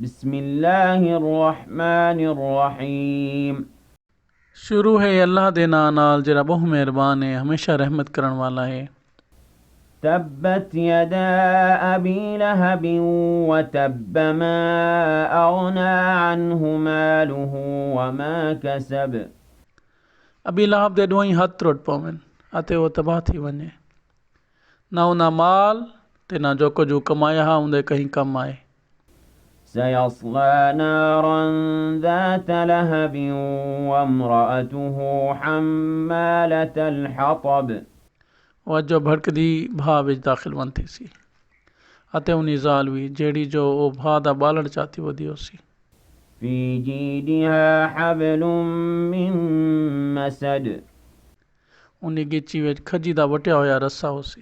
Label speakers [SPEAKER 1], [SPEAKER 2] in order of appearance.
[SPEAKER 1] बिस्मिल्लाहिर्रहमानिर्रहीम।
[SPEAKER 2] शुरू है अल्लाह दे नां नाल जिहड़ा बहुत मेहरबान है हमेशा रहमत करन वाला है।
[SPEAKER 1] तब्बत यदा अबी लहबिन व तब्ब मा अगना अन्हु मालुहु व मा कसब।
[SPEAKER 2] अबी लहब दे ॾोहीं हथ त्रुट पवन अते वो तबाह थी वञे। ना उना माल ते ना जो कुझु कमाया हा उनदे कहीं कम आए।
[SPEAKER 1] सयस्ला नारन ذات लहब व इम्रअतुहु हम्मालतल हतब।
[SPEAKER 2] वो जो भड़कदी भाह विच दाखिल वन थी सी अते उनी ज़ाल भी जेड़ी जो वो भाह दा बालण चाहती वधी होसी।
[SPEAKER 1] फी जीदिहा हब्लुम मिन मसद।
[SPEAKER 2] उनी गिची विच खजी दा वटिया होया रस्सा होसी।